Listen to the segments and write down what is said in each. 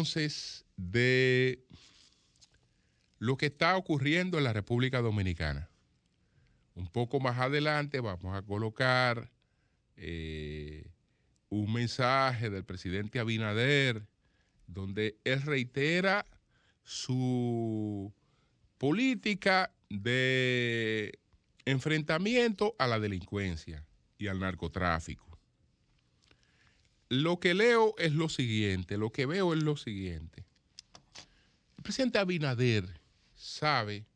entonces de lo que está ocurriendo en la República Dominicana. Un poco más adelante vamos a colocar un mensaje del presidente Abinader donde él reitera su política de enfrentamiento a la delincuencia y al narcotráfico. Lo que leo es lo siguiente, lo que veo es lo siguiente. El presidente Abinader sabe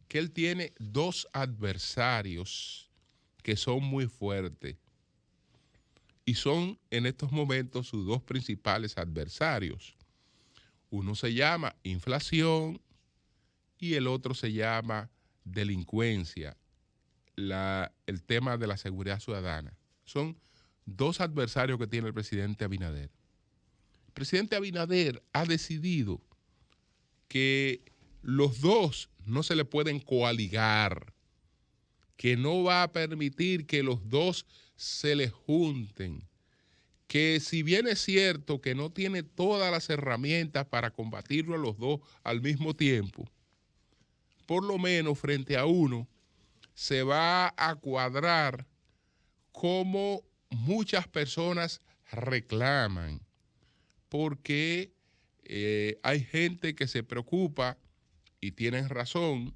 que él tiene dos adversarios que son muy fuertes y son en estos momentos sus dos principales adversarios. Uno se llama inflación y el otro se llama delincuencia, el tema de la seguridad ciudadana. Son dos adversarios que tiene el presidente Abinader. El presidente Abinader ha decidido que los dos no se le pueden coaligar, que no va a permitir que los dos se les junten, que si bien es cierto que no tiene todas las herramientas para combatirlo a los dos al mismo tiempo, por lo menos frente a uno se va a cuadrar como muchas personas reclaman, porque hay gente que se preocupa, y tienen razón,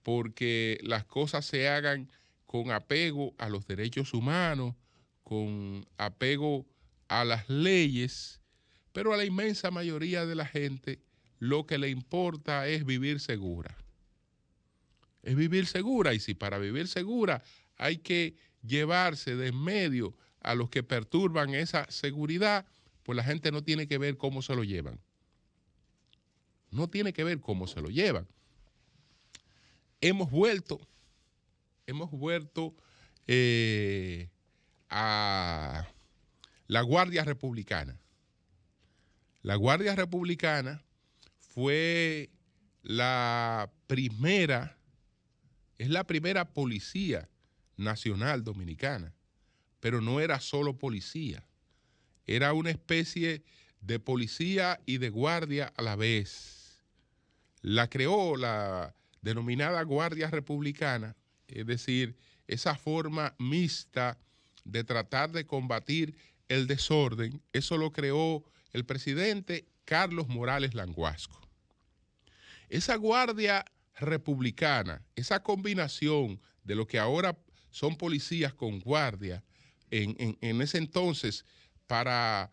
porque las cosas se hagan con apego a los derechos humanos, con apego a las leyes, pero a la inmensa mayoría de la gente lo que le importa es vivir segura. Es vivir segura, y si para vivir segura hay que llevarse de en medio a los que perturban esa seguridad, pues la gente no tiene que ver cómo se lo llevan. No tiene que ver cómo se lo llevan. Hemos vuelto a la Guardia Republicana. La Guardia Republicana fue es la primera policía nacional dominicana, pero no era solo policía, era una especie de policía y de guardia a la vez. La creó la denominada Guardia Republicana, es decir, esa forma mixta de tratar de combatir el desorden, eso lo creó el presidente Carlos Morales Languasco. Esa Guardia Republicana, esa combinación de lo que ahora son policías con guardia, en ese entonces para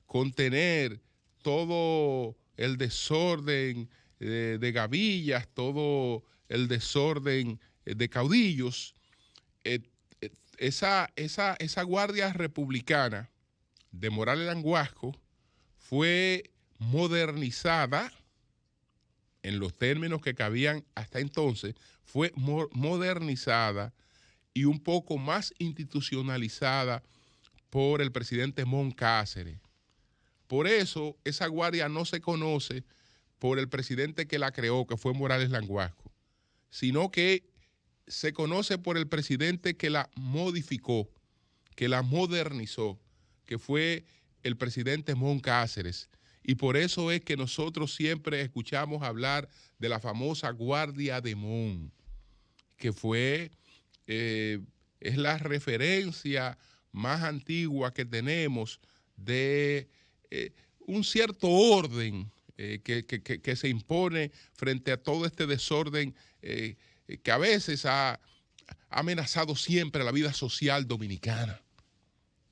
contener todo el desorden de gavillas, todo el desorden de caudillos, esa Guardia Republicana de Morales Languasco fue modernizada en los términos que cabían hasta entonces, fue modernizada y un poco más institucionalizada por el presidente Mon Cáceres. Por eso esa guardia no se conoce por el presidente que la creó, que fue Morales Languasco, sino que se conoce por el presidente que la modificó, que la modernizó, que fue el presidente Mon Cáceres. Y por eso es que nosotros siempre escuchamos hablar de la famosa Guardia de Mon, que es la referencia más antigua que tenemos de un cierto orden que se impone frente a todo este desorden que a veces ha amenazado siempre la vida social dominicana.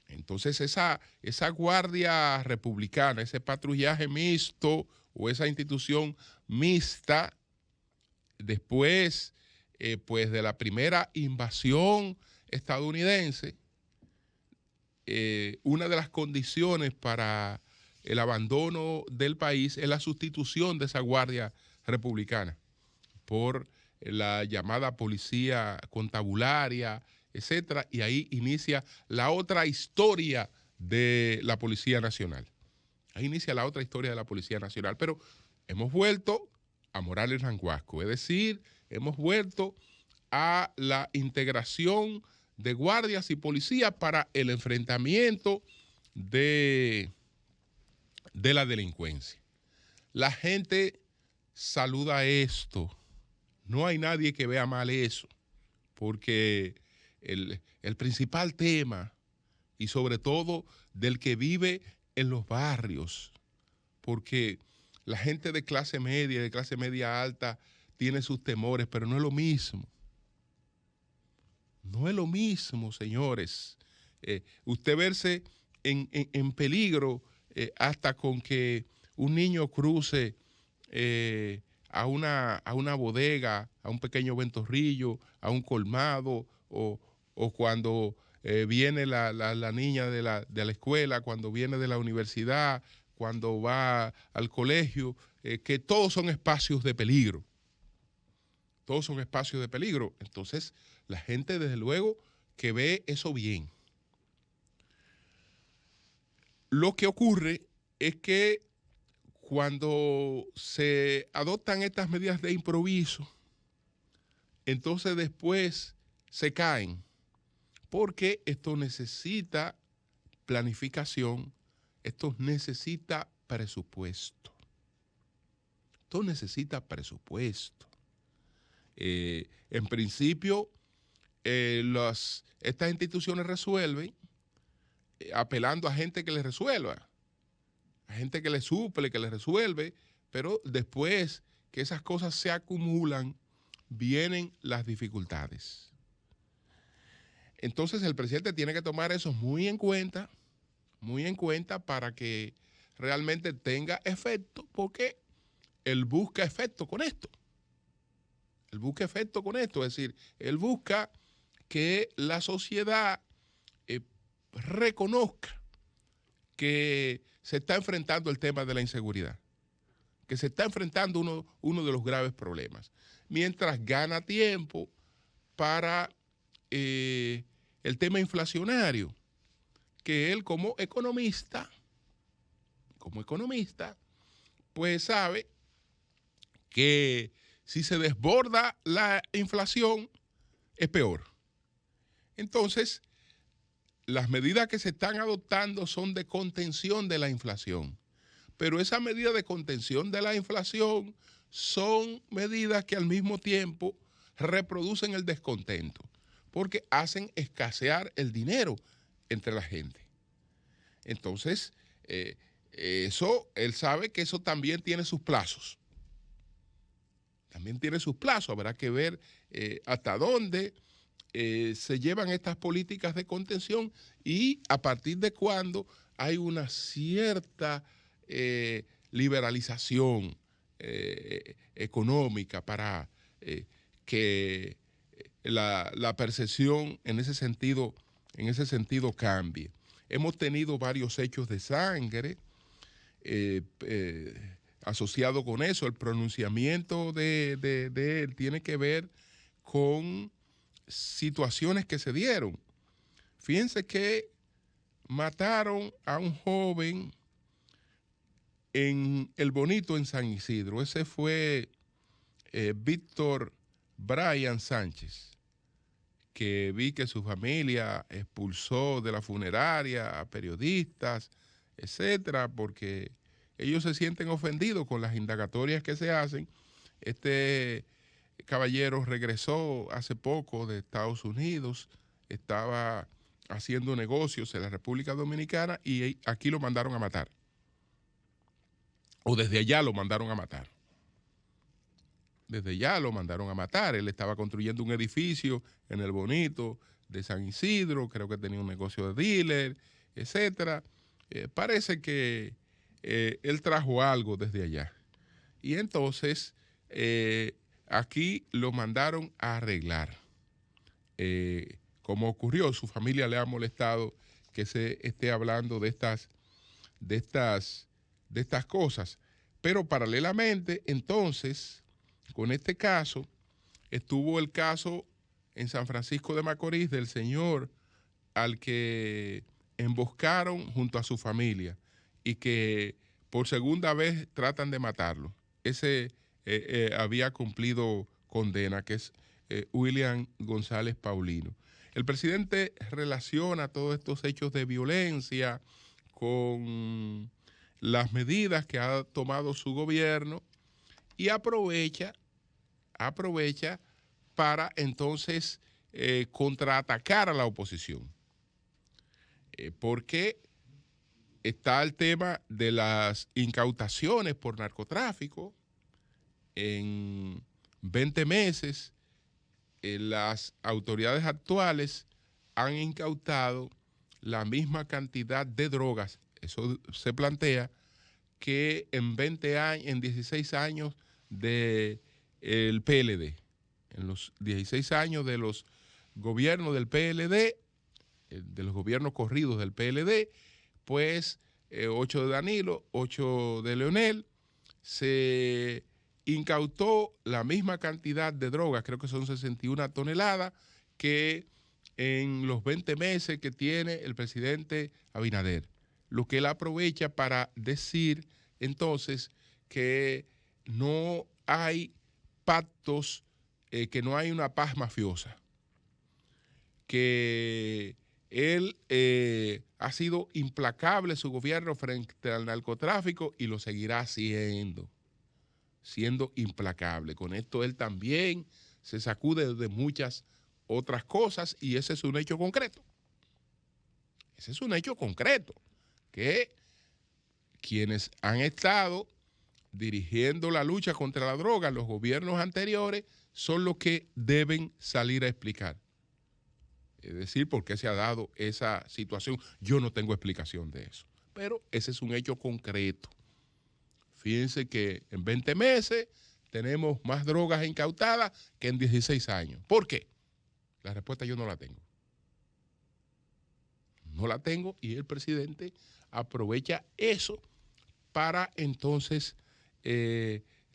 Entonces esa Guardia Republicana, ese patrullaje mixto o esa institución mixta, después pues de la primera invasión estadounidense, una de las condiciones para el abandono del país es la sustitución de esa Guardia Republicana por la llamada policía contabularia, etcétera, y ahí inicia la otra historia de la Policía Nacional. Ahí inicia la otra historia de la Policía Nacional, pero hemos vuelto a Morales Languasco, es decir, hemos vuelto a la integración de guardias y policías para el enfrentamiento de de la delincuencia. La gente saluda esto. No hay nadie que vea mal eso, porque el principal tema, y sobre todo del que vive en los barrios, porque la gente de clase media alta, tiene sus temores, pero no es lo mismo. No es lo mismo, señores. Usted verse en peligro hasta con que un niño cruce a una bodega, a un pequeño ventorrillo, a un colmado, o cuando viene la niña de la escuela, cuando viene de la universidad, cuando va al colegio, que todos son espacios de peligro. Todos son espacios de peligro. Entonces, la gente, desde luego, que ve eso bien. Lo que ocurre es que cuando se adoptan estas medidas de improviso, entonces después se caen, porque esto necesita planificación, esto necesita presupuesto. Esto necesita presupuesto. En principio, estas instituciones resuelven apelando a gente que les resuelva, a gente que les suple, que les resuelve, pero después que esas cosas se acumulan, vienen las dificultades. Entonces el presidente tiene que tomar eso muy en cuenta para que realmente tenga efecto, porque él busca efecto con esto. Él busca efecto con esto, es decir, él busca que la sociedad reconozca que se está enfrentando el tema de la inseguridad, que se está enfrentando uno de los graves problemas, mientras gana tiempo para el tema inflacionario, que él como economista, pues sabe que si se desborda la inflación es peor. Entonces, las medidas que se están adoptando son de contención de la inflación, pero esas medidas de contención de la inflación son medidas que al mismo tiempo reproducen el descontento, porque hacen escasear el dinero entre la gente. Entonces, él sabe que eso también tiene sus plazos. Habrá que ver hasta dónde se llevan estas políticas de contención y a partir de cuándo hay una cierta liberalización económica para que la percepción en ese sentido cambie. Hemos tenido varios hechos de sangre asociado con eso. El pronunciamiento de él tiene que ver con situaciones que se dieron. Fíjense que mataron a un joven en El Bonito, en San Isidro. Ese fue Víctor Brian Sánchez, que vi que su familia expulsó de la funeraria a periodistas, etcétera, porque ellos se sienten ofendidos con las indagatorias que se hacen. Este caballero regresó hace poco de Estados Unidos, estaba haciendo negocios en la República Dominicana y aquí lo mandaron a matar. O desde allá lo mandaron a matar. Él estaba construyendo un edificio en El Bonito de San Isidro, creo que tenía un negocio de dealer, etcétera. Parece que él trajo algo desde allá. Y entonces aquí lo mandaron a arreglar. Como ocurrió, su familia le ha molestado que se esté hablando de estas cosas. Pero paralelamente, entonces, con este caso, estuvo el caso en San Francisco de Macorís del señor al que emboscaron junto a su familia y que por segunda vez tratan de matarlo. Ese había cumplido condena, que es William González Paulino. El presidente relaciona todos estos hechos de violencia con las medidas que ha tomado su gobierno y aprovecha para entonces contraatacar a la oposición. Porque está el tema de las incautaciones por narcotráfico. En 20 meses, las autoridades actuales han incautado la misma cantidad de drogas, eso se plantea, que en 16 años del PLD. En los 16 años de los gobiernos del PLD, de los gobiernos corridos del PLD, pues 8 de Danilo, 8 de Leonel, se incautó la misma cantidad de drogas, creo que son 61 toneladas, que en los 20 meses que tiene el presidente Abinader. Lo que él aprovecha para decir entonces que no hay pactos, que no hay una paz mafiosa, que él ha sido implacable su gobierno frente al narcotráfico y lo seguirá siendo implacable. Con esto él también se sacude de muchas otras cosas y ese es un hecho concreto. Ese es un hecho concreto, que quienes han estado dirigiendo la lucha contra la droga en los gobiernos anteriores son los que deben salir a explicar. Es decir, por qué se ha dado esa situación. Yo no tengo explicación de eso, pero ese es un hecho concreto. Fíjense que en 20 meses tenemos más drogas incautadas que en 16 años. ¿Por qué? La respuesta yo no la tengo. No la tengo y el presidente aprovecha eso para entonces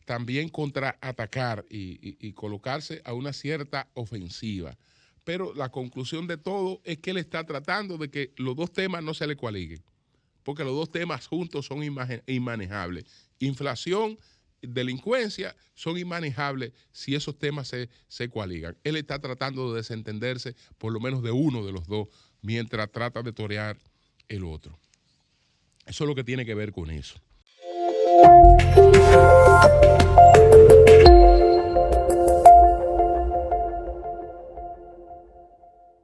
también contraatacar y colocarse a una cierta ofensiva. Pero la conclusión de todo es que él está tratando de que los dos temas no se le coaliguen, porque los dos temas juntos son inmanejables. Inflación, delincuencia son inmanejables si esos temas se coaligan. Él está tratando de desentenderse por lo menos de uno de los dos mientras trata de torear el otro. Eso es lo que tiene que ver con eso.